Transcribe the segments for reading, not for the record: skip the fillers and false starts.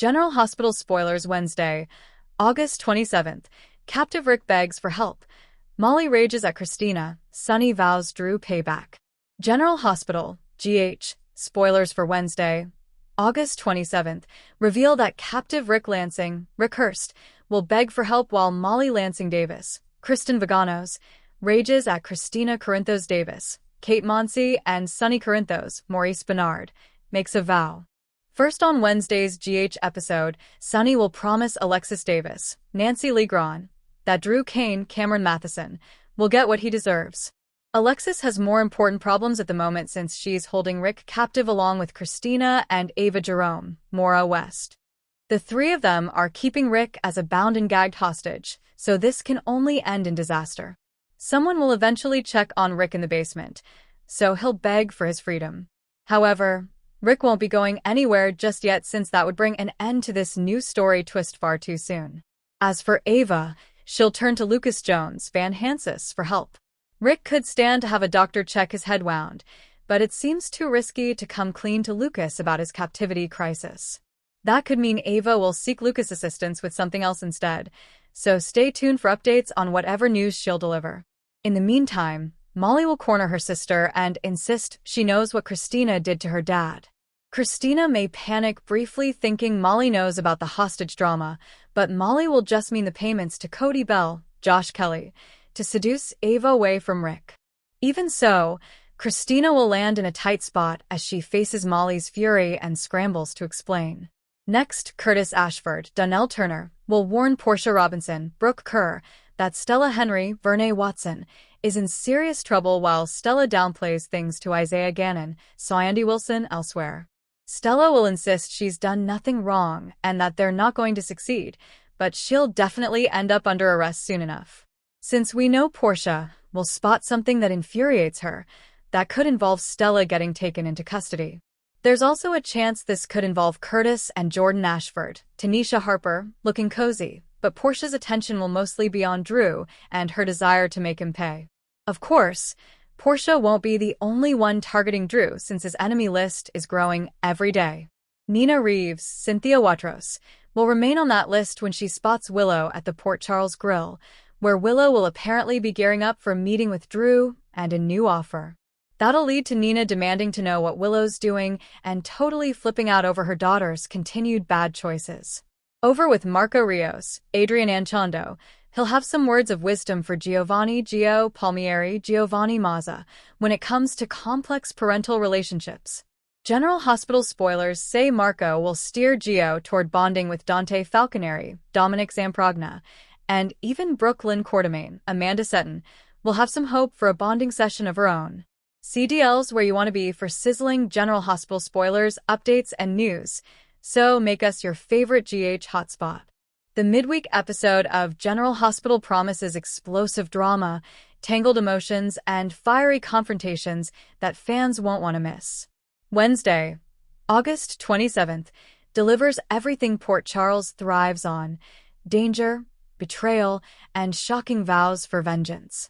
General Hospital spoilers Wednesday, August 27th. Captive Rick begs for help. Molly rages at Kristina. Sonny vows Drew payback. General Hospital, GH, spoilers for Wednesday, August 27th, reveal that captive Rick Lansing, Rick Hurst, will beg for help while Molly Lansing Davis, Kristen Vaganos, rages at Kristina Corinthos Davis, Kate Monsey, and Sonny Corinthos, Maurice Bernard, makes a vow. First on Wednesday's GH episode, Sonny will promise Alexis Davis, Nancy Legron, that Drew Cameron Matheson, will get what he deserves. Alexis has more important problems at the moment since she's holding Rick captive along with Kristina and Ava Jerome, Maura West. The three of them are keeping Rick as a bound and gagged hostage, so this can only end in disaster. Someone will eventually check on Rick in the basement, so he'll beg for his freedom. However, Rick won't be going anywhere just yet since that would bring an end to this new story twist far too soon. As for Ava, she'll turn to Lucas Jones Van Hansis for help. Rick could stand to have a doctor check his head wound, but it seems too risky to come clean to Lucas about his captivity crisis. That could mean Ava will seek Lucas' assistance with something else instead, so stay tuned for updates on whatever news she'll deliver. In the meantime, Molly will corner her sister and insist she knows what Kristina did to her dad. Kristina may panic briefly thinking Molly knows about the hostage drama, but Molly will just mean the payments to Cody Bell, Josh Kelly, to seduce Ava away from Rick. Even so, Kristina will land in a tight spot as she faces Molly's fury and scrambles to explain. Next, Curtis Ashford, Donnell Turner, will warn Portia Robinson, Brooke Kerr, that Stella Henry, Vernee Watson, is in serious trouble while Stella downplays things to Isaiah Gannon, Sandy Wilson elsewhere. Stella will insist she's done nothing wrong and that they're not going to succeed, but she'll definitely end up under arrest soon enough. Since we know Portia will spot something that infuriates her, that could involve Stella getting taken into custody. There's also a chance this could involve Curtis and Jordan Ashford, Tanisha Harper, looking cozy, but Portia's attention will mostly be on Drew and her desire to make him pay. Of course, Portia won't be the only one targeting Drew since his enemy list is growing every day. Nina Reeves, Cynthia Watros, will remain on that list when she spots Willow at the Port Charles Grill, where Willow will apparently be gearing up for a meeting with Drew and a new offer. That'll lead to Nina demanding to know what Willow's doing and totally flipping out over her daughter's continued bad choices. Over with Marco Rios, Adrian Anchondo, he'll have some words of wisdom for Gio Palmieri, Giovanni Mazza, when it comes to complex parental relationships. General Hospital spoilers say Marco will steer Gio toward bonding with Dante Falconeri, Dominic Zamprogna, and even Brooklyn Quartermain, Amanda Seton, will have some hope for a bonding session of her own. CDL's where you want to be for sizzling General Hospital spoilers, updates, and news, so make us your favorite GH hotspot. The midweek episode of General Hospital promises explosive drama, tangled emotions, and fiery confrontations that fans won't want to miss. Wednesday, August 27th, delivers everything Port Charles thrives on: danger, betrayal, and shocking vows for vengeance.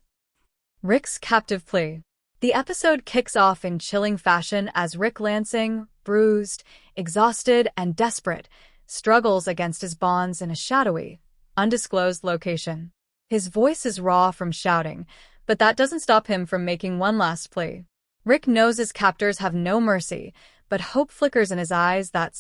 Rick's captive plea. The episode kicks off in chilling fashion as Rick Lansing, bruised, exhausted, and desperate, struggles against his bonds in a shadowy, undisclosed location. His voice is raw from shouting, but that doesn't stop him from making one last plea. Rick knows his captors have no mercy, but hope flickers in his eyes that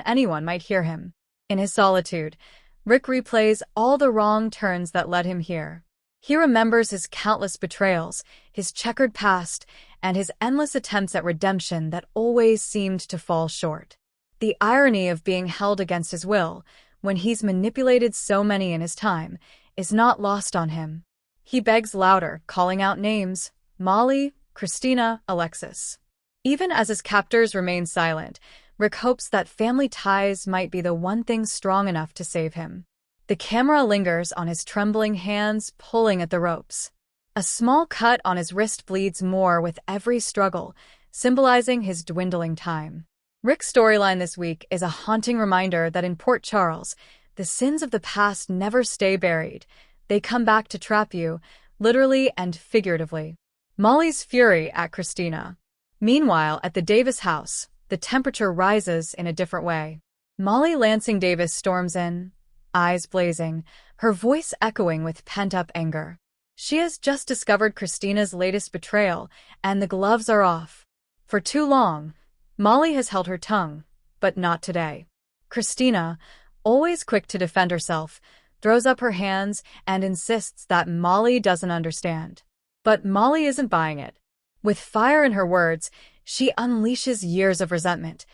anyone might hear him. In his solitude, Rick replays all the wrong turns that led him here. He remembers his countless betrayals, his checkered past, and his endless attempts at redemption that always seemed to fall short. The irony of being held against his will, when he's manipulated so many in his time, is not lost on him. He begs louder, calling out names: Molly, Kristina, Alexis. Even as his captors remain silent, Rick hopes that family ties might be the one thing strong enough to save him. The camera lingers on his trembling hands, pulling at the ropes. A small cut on his wrist bleeds more with every struggle, symbolizing his dwindling time. Rick's storyline this week is a haunting reminder that in Port Charles, the sins of the past never stay buried. They come back to trap you, literally and figuratively. Molly's fury at Kristina. Meanwhile, at the Davis house, the temperature rises in a different way. Molly Lansing Davis storms in, eyes blazing, her voice echoing with pent-up anger. She has just discovered Kristina's latest betrayal, and the gloves are off. For too long, Molly has held her tongue, but not today. Kristina, always quick to defend herself, throws up her hands and insists that Molly doesn't understand. But Molly isn't buying it. With fire in her words, she unleashes years of resentment.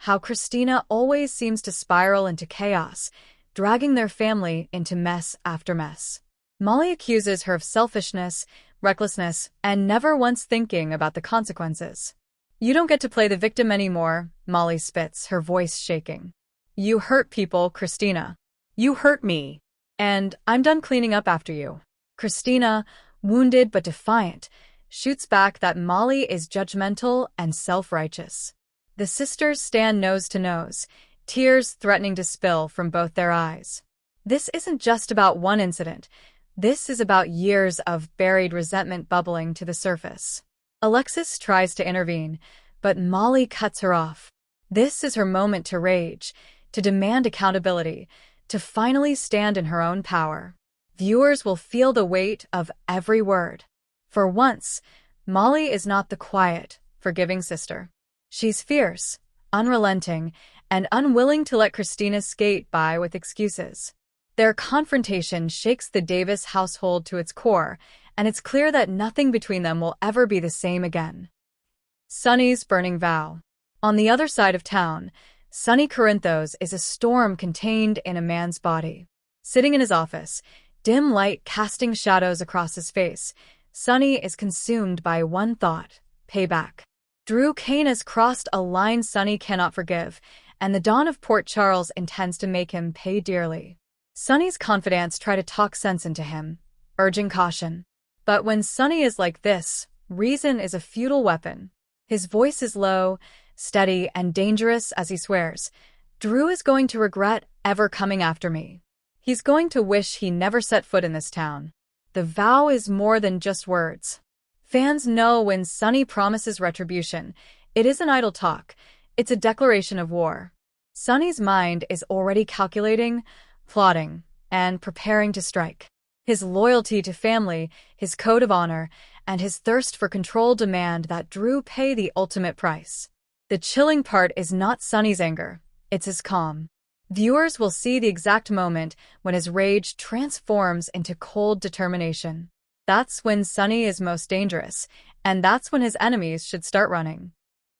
How Kristina always seems to spiral into chaos, dragging their family into mess after mess. Molly accuses her of selfishness, recklessness, and never once thinking about the consequences. "You don't get to play the victim anymore," Molly spits, her voice shaking. "You hurt people, Kristina. You hurt me. And I'm done cleaning up after you." Kristina, wounded but defiant, shoots back that Molly is judgmental and self-righteous. The sisters stand nose to nose, tears threatening to spill from both their eyes. This isn't just about one incident. This is about years of buried resentment bubbling to the surface. Alexis tries to intervene, but Molly cuts her off. This is her moment to rage, to demand accountability, to finally stand in her own power. Viewers will feel the weight of every word. For once, Molly is not the quiet, forgiving sister. She's fierce, unrelenting, and unwilling to let Kristina skate by with excuses. Their confrontation shakes the Davis household to its core, and it's clear that nothing between them will ever be the same again. Sonny's burning vow. On the other side of town, Sonny Corinthos is a storm contained in a man's body. Sitting in his office, dim light casting shadows across his face, Sonny is consumed by one thought: payback. Drew Kane has crossed a line Sonny cannot forgive, and the Don of Port Charles intends to make him pay dearly. Sonny's confidants try to talk sense into him, urging caution. But when Sonny is like this, reason is a futile weapon. His voice is low, steady, and dangerous as he swears, "Drew is going to regret ever coming after me. He's going to wish he never set foot in this town." The vow is more than just words. Fans know when Sonny promises retribution, it isn't idle talk, it's a declaration of war. Sonny's mind is already calculating, plotting, and preparing to strike. His loyalty to family, his code of honor, and his thirst for control demand that Drew pay the ultimate price. The chilling part is not Sonny's anger, it's his calm. Viewers will see the exact moment when his rage transforms into cold determination. That's when Sonny is most dangerous, and that's when his enemies should start running.